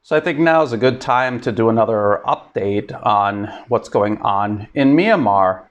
So I think now is a good time to do another update on what's going on in Myanmar.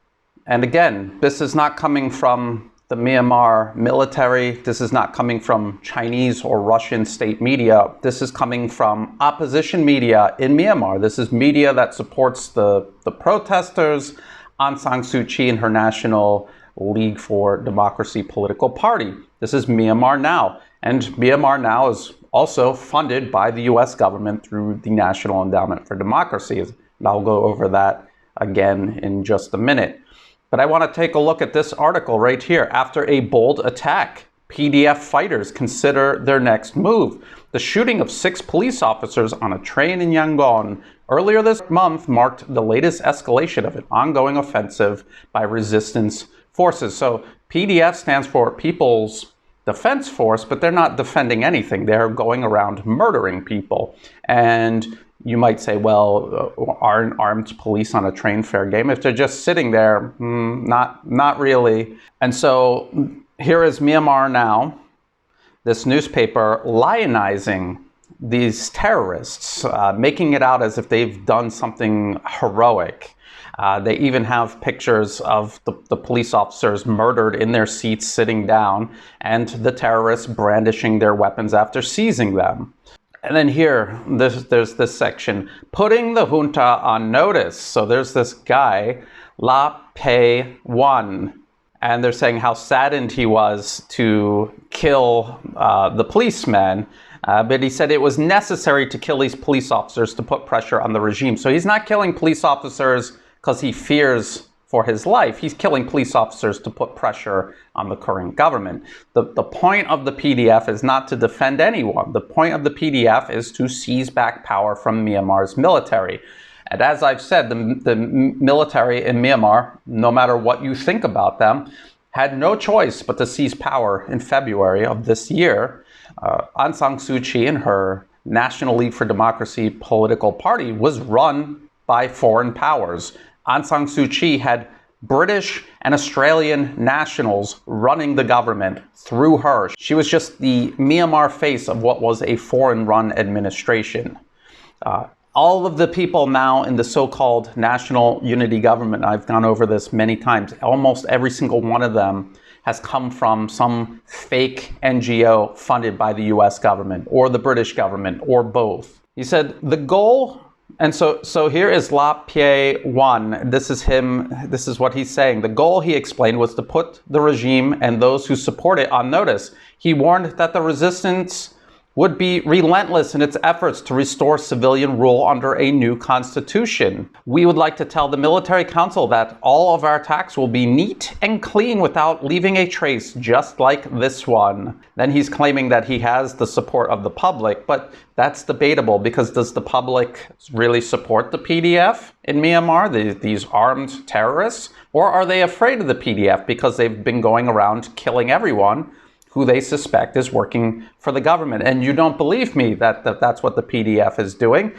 And again, this is not coming from the Myanmar military. This is not coming from Chinese or Russian state media. This is coming from opposition media in Myanmar. This is media that supports the protesters, Aung San Suu Kyi and her National League for Democracy political party. This is Myanmar Now. And Myanmar Now is also funded by the US government through the National Endowment for Democracy. And I'll go over that again in just a minute. But I want to take a look at this article right here. After a bold attack, PDF fighters consider their next move. The shooting of 6 police officers on a train in Yangon earlier this month marked the latest escalation of an ongoing offensive by resistance forces. So PDF stands for People's Defense Force, but they're not defending anything. They're going around murdering people. And you might say, well, aren't armed police on a train fair game? If they're just sitting there, not really. And so here is Myanmar Now, this newspaper lionizing these terrorists, making it out as if they've done something heroic. They even have pictures of the police officers murdered in their seats sitting down and the terrorists brandishing their weapons after seizing them. And then here, there's this section, putting the junta on notice. So there's this guy, La Pei Wan, and they're saying how saddened he was to kill the policemen. But he said it was necessary to kill these police officers to put pressure on the regime. So he's not killing police officers because he fears for his life. He's killing police officers to put pressure on the current government. The point of the PDF is not to defend anyone. The point of the PDF is to seize back power from Myanmar's military. And as I've said, the military in Myanmar, no matter what you think about them, had no choice but to seize power in February of this year. Aung San Suu Kyi and her National League for Democracy political party was run by foreign powers. Aung San Suu Kyi had British and Australian nationals running the government through her. She was just the Myanmar face of what was a foreign-run administration. All of the people now in the so-called National Unity Government, I've gone over this many times, almost every single one of them has come from some fake NGO funded by the US government or the British government or both. He said the goal. And so here is La Pei Wan. This is him. This is what he's saying. The goal, he explained, was to put the regime and those who support it on notice. He warned that the resistance would be relentless in its efforts to restore civilian rule under a new constitution. We would like to tell the military council that all of our attacks will be neat and clean without leaving a trace, just like this one. Then he's claiming that he has the support of the public, but that's debatable because does the public really support the PDF in Myanmar, these armed terrorists? Or are they afraid of the PDF because they've been going around killing everyone who they suspect is working for the government? And you don't believe me that that's what the PDF is doing.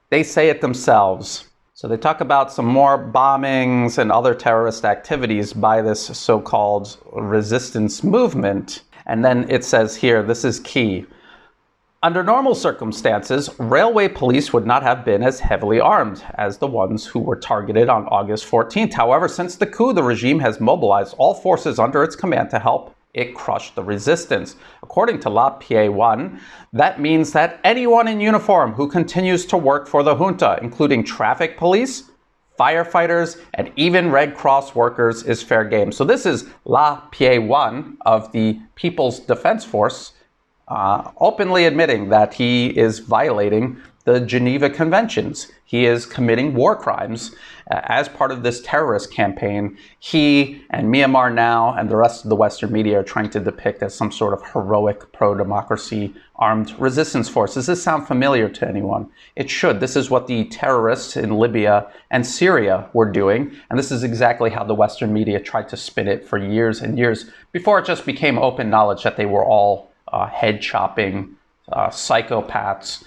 They say it themselves. So they talk about some more bombings and other terrorist activities by this so-called resistance movement. And then it says here, this is key. Under normal circumstances, railway police would not have been as heavily armed as the ones who were targeted on August 14th. However, since the coup, the regime has mobilized all forces under its command to help it crushed the resistance. According to La Pei Wan, that means that anyone in uniform who continues to work for the junta, including traffic police, firefighters, and even Red Cross workers, is fair game. So this is La Pei Wan of the People's Defense Force openly admitting that he is violating the Geneva Conventions. He is committing war crimes as part of this terrorist campaign. He and Myanmar Now and the rest of the Western media are trying to depict as some sort of heroic pro-democracy armed resistance force. Does this sound familiar to anyone? It should. This is what the terrorists in Libya and Syria were doing, and this is exactly how the Western media tried to spin it for years and years before it just became open knowledge that they were all head-chopping psychopaths,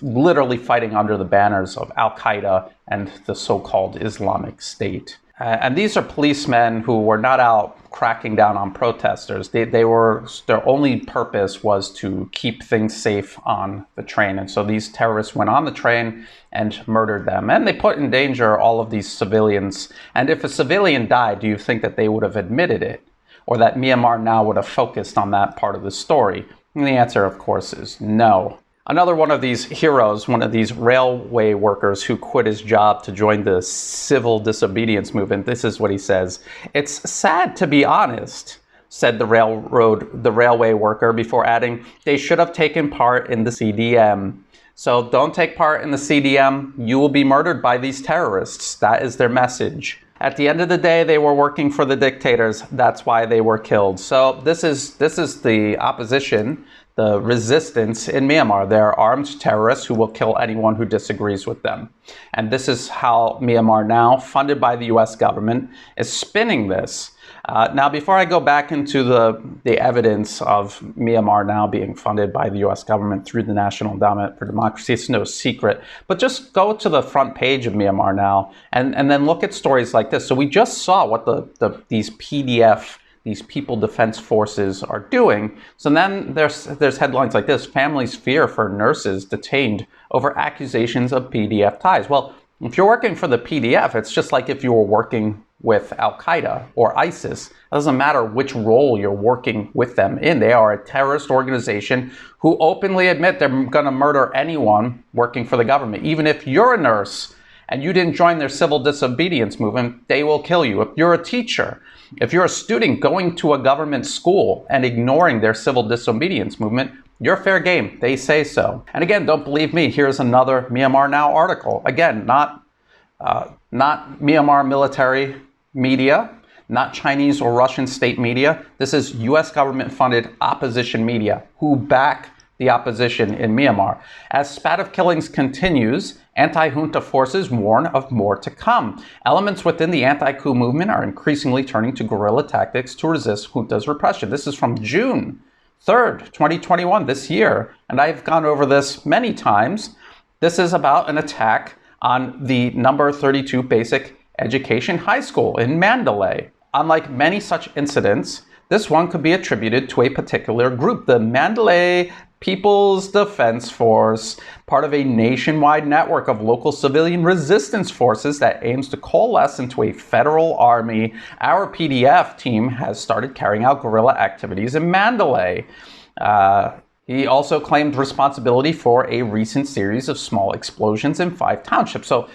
literally fighting under the banners of Al-Qaeda and the so-called Islamic State. And these are policemen who were not out cracking down on protesters. Their only purpose was to keep things safe on the train. And so these terrorists went on the train and murdered them. And they put in danger all of these civilians. And if a civilian died, do you think that they would have admitted it? Or that Myanmar Now would have focused on that part of the story? And the answer, of course, is no. Another one of these heroes, one of these railway workers who quit his job to join the civil disobedience movement, this is what he says. "It's sad to be honest," said the railway worker, before adding, "they should have taken part in the CDM." So don't take part in the CDM. You will be murdered by these terrorists. That is their message. At the end of the day, they were working for the dictators. That's why they were killed. So this is the opposition, the resistance in Myanmar. They're armed terrorists who will kill anyone who disagrees with them. And this is how Myanmar Now, funded by the US government, is spinning this. Now, before I go back into the evidence of Myanmar Now being funded by the US government through the National Endowment for Democracy, it's no secret, but just go to the front page of Myanmar Now and then look at stories like this. So we just saw what these PDF, these People Defense Forces, are doing. So then there's headlines like this: families fear for nurses detained over accusations of PDF ties. Well, if you're working for the PDF, it's just like if you were working with Al-Qaeda or ISIS. It doesn't matter which role you're working with them in. They are a terrorist organization who openly admit they're going to murder anyone working for the government. Even if you're a nurse and you didn't join their civil disobedience movement, they will kill you. If you're a teacher, if you're a student going to a government school and ignoring their civil disobedience movement, you're fair game. They say so. And again, don't believe me. Here's another Myanmar Now article. Again, not Myanmar military media, not Chinese or Russian state media. This is US government-funded opposition media who back the opposition in Myanmar. As spat of killings continues, anti-junta forces warn of more to come. Elements within the anti-coup movement are increasingly turning to guerrilla tactics to resist junta's repression. This is from June 3rd, 2021, this year. And I've gone over this many times. This is about an attack on the number 32 basic education high school in Mandalay. Unlike many such incidents, this one could be attributed to a particular group, the Mandalay People's Defense Force, part of a nationwide network of local civilian resistance forces that aims to coalesce into a federal army. Our PDF team has started carrying out guerrilla activities in Mandalay. He also claimed responsibility for a recent series of small explosions in 5 townships. So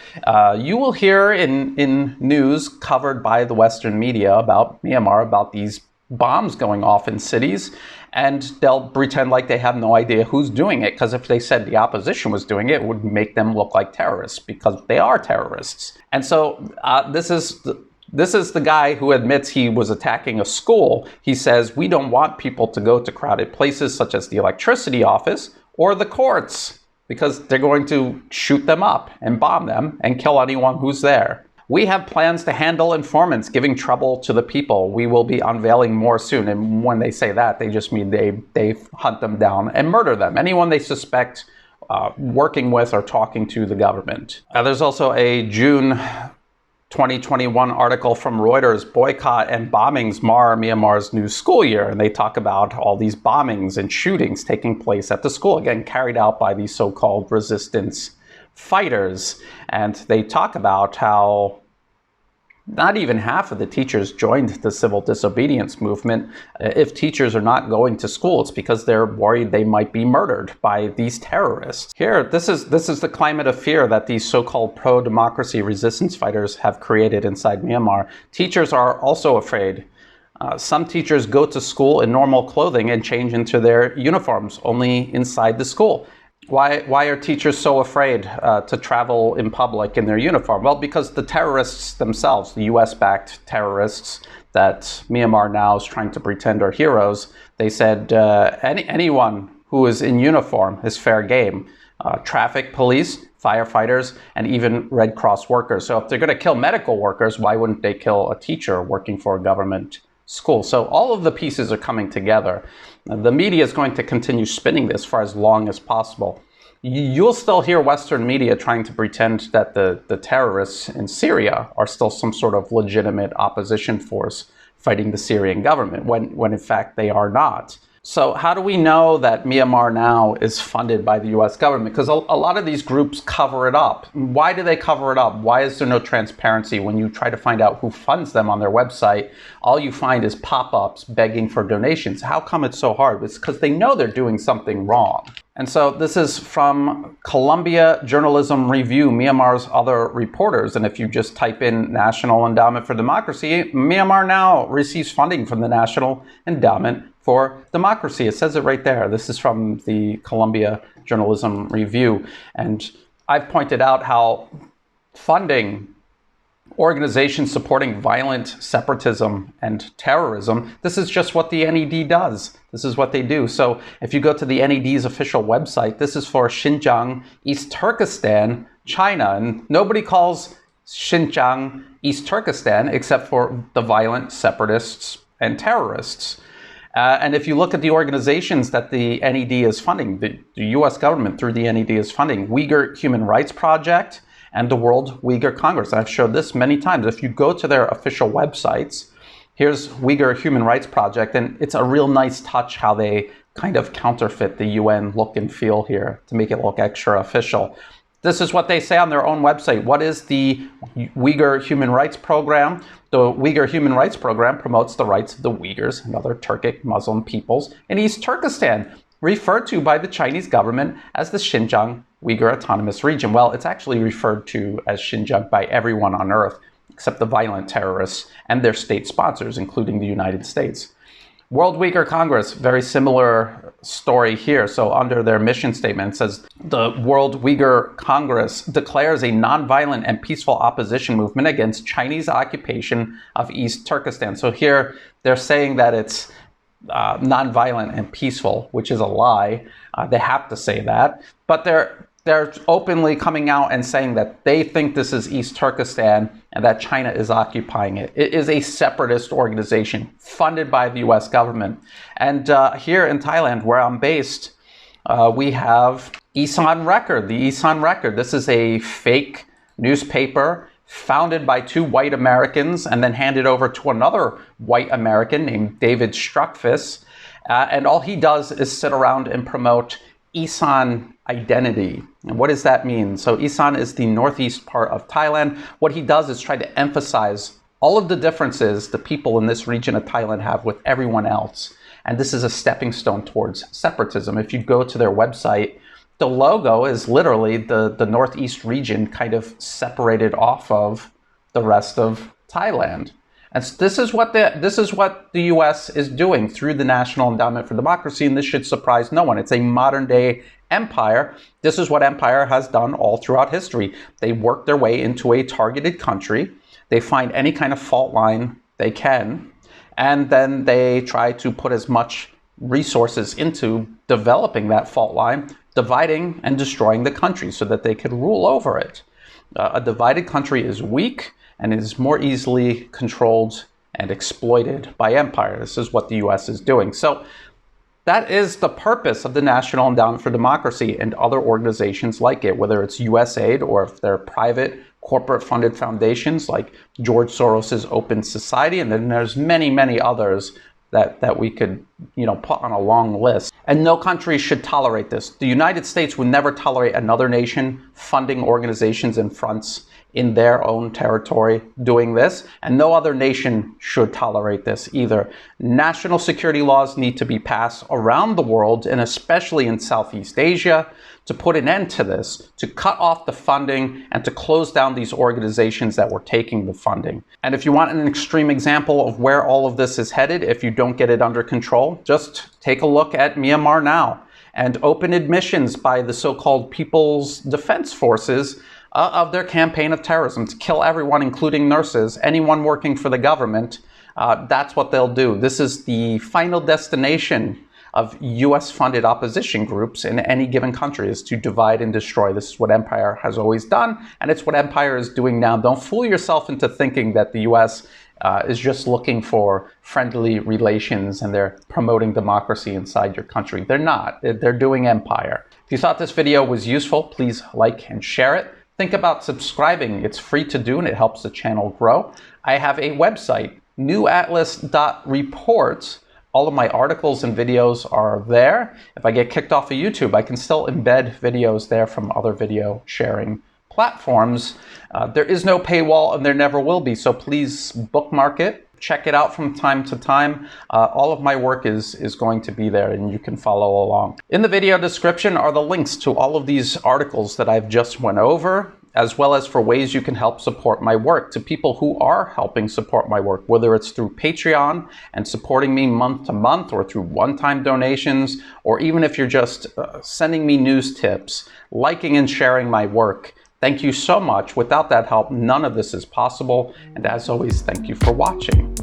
you will hear in news covered by the Western media about Myanmar, about these bombs going off in cities, and they'll pretend like they have no idea who's doing it, because if they said the opposition was doing it, it would make them look like terrorists, because they are terrorists. And so this is the guy who admits he was attacking a school. He says, "We don't want people to go to crowded places such as the electricity office or the courts, because they're going to shoot them up and bomb them and kill anyone who's there. We have plans to handle informants giving trouble to the people. We will be unveiling more soon." And when they say that, they just mean they hunt them down and murder them. Anyone they suspect working with or talking to the government. There's also a June 2021 article from Reuters: Boycott and bombings mar Myanmar's new school year. And they talk about all these bombings and shootings taking place at the school, again, carried out by these so-called resistance fighters. And they talk about how not even half of the teachers joined the civil disobedience movement. If teachers are not going to school, it's because they're worried they might be murdered by these terrorists. Here, this is the climate of fear that these so-called pro-democracy resistance fighters have created inside Myanmar. Teachers are also afraid. Some teachers go to school in normal clothing and change into their uniforms only inside the school. Why are teachers so afraid to travel in public in their uniform? Well, because the terrorists themselves, the US-backed terrorists that Myanmar Now is trying to pretend are heroes, they said anyone who is in uniform is fair game. Traffic police, firefighters, and even Red Cross workers. So if they're going to kill medical workers, why wouldn't they kill a teacher working for a government school? So all of the pieces are coming together. The media is going to continue spinning this for as long as possible. you'll still hear Western media trying to pretend that the terrorists in Syria are still some sort of legitimate opposition force fighting the Syrian government, when in fact they are not. So how do we know that Myanmar Now is funded by the US government? Because a lot of these groups cover it up. Why do they cover it up? Why is there no transparency when you try to find out who funds them on their website? All you find is pop-ups begging for donations. How come it's so hard? It's because they know they're doing something wrong. And so this is from Columbia Journalism Review, Myanmar's other reporters. And if you just type in National Endowment for Democracy, Myanmar Now receives funding from the National Endowment for Democracy. It says it right there. This is from the Columbia Journalism Review. And I've pointed out how funding organizations supporting violent separatism and terrorism, this is just what the NED does. This is what they do. So if you go to the NED's official website, this is for Xinjiang, East Turkestan, China. And nobody calls Xinjiang East Turkestan except for the violent separatists and terrorists. And if you look at the organizations that the NED is funding, the US government through the NED is funding, Uyghur Human Rights Project and the World Uyghur Congress. I've showed this many times. If you go to their official websites, here's Uyghur Human Rights Project, and it's a real nice touch how they kind of counterfeit the UN look and feel here to make it look extra official. This is what they say on their own website. What is the Uyghur Human Rights Program? The Uyghur Human Rights Program promotes the rights of the Uyghurs and other Turkic Muslim peoples in East Turkestan, referred to by the Chinese government as the Xinjiang Uyghur Autonomous Region. Well, it's actually referred to as Xinjiang by everyone on earth, except the violent terrorists and their state sponsors, including the United States. World Uyghur Congress, very similar story here. So under their mission statement, it says the World Uyghur Congress declares a nonviolent and peaceful opposition movement against Chinese occupation of East Turkestan. So here they're saying that it's nonviolent and peaceful, which is a lie. They have to say that, but they're openly coming out and saying that they think this is East Turkestan and that China is occupying it. It is a separatist organization funded by the US government. And here in Thailand, where I'm based, we have Isan Record, the Isan Record. This is a fake newspaper founded by two white Americans and then handed over to another white American named David Struckfus. And all he does is sit around and promote Isan identity. And what does that mean? So Isan is the northeast part of Thailand. What he does is try to emphasize all of the differences the people in this region of Thailand have with everyone else. And this is a stepping stone towards separatism. If you go to their website, the logo is literally the northeast region kind of separated off of the rest of Thailand. And this is what the US is doing through the National Endowment for Democracy, and this should surprise no one. It's a modern day empire. This is what empire has done all throughout history. They work their way into a targeted country. They find any kind of fault line they can, and then they try to put as much resources into developing that fault line, dividing and destroying the country so that they could rule over it. A divided country is weak and is more easily controlled and exploited by empire. This is what the US is doing. So that is the purpose of the National Endowment for Democracy and other organizations like it, whether it's USAID or if they're private corporate-funded foundations like George Soros's Open Society, and then there's many, many others that we could, put on a long list. And no country should tolerate this. The United States would never tolerate another nation funding organizations and fronts in their own territory doing this, and no other nation should tolerate this either. National security laws need to be passed around the world, and especially in Southeast Asia, to put an end to this, to cut off the funding and to close down these organizations that were taking the funding. And if you want an extreme example of where all of this is headed, if you don't get it under control, just take a look at Myanmar Now and open admissions by the so-called People's Defense Forces of their campaign of terrorism to kill everyone, including nurses, anyone working for the government. That's what they'll do. This is the final destination of US-funded opposition groups in any given country, is to divide and destroy. This is what empire has always done, and it's what empire is doing now. Don't fool yourself into thinking that the US is just looking for friendly relations and they're promoting democracy inside your country. They're not. They're doing empire. If you thought this video was useful, please like and share it. Think about subscribing. It's free to do and it helps the channel grow. I have a website, newatlas.reports. All of my articles and videos are there. If I get kicked off of YouTube, I can still embed videos there from other video sharing platforms. There is no paywall and there never will be, so please bookmark it. Check it out from time to time. All of my work is going to be there and you can follow along. In the video description are the links to all of these articles that I've just went over, as well as for ways you can help support my work, to people who are helping support my work, whether it's through Patreon and supporting me month to month, or through one-time donations, or even if you're just sending me news tips, liking and sharing my work. Thank you so much. Without that help, none of this is possible. And as always, thank you for watching.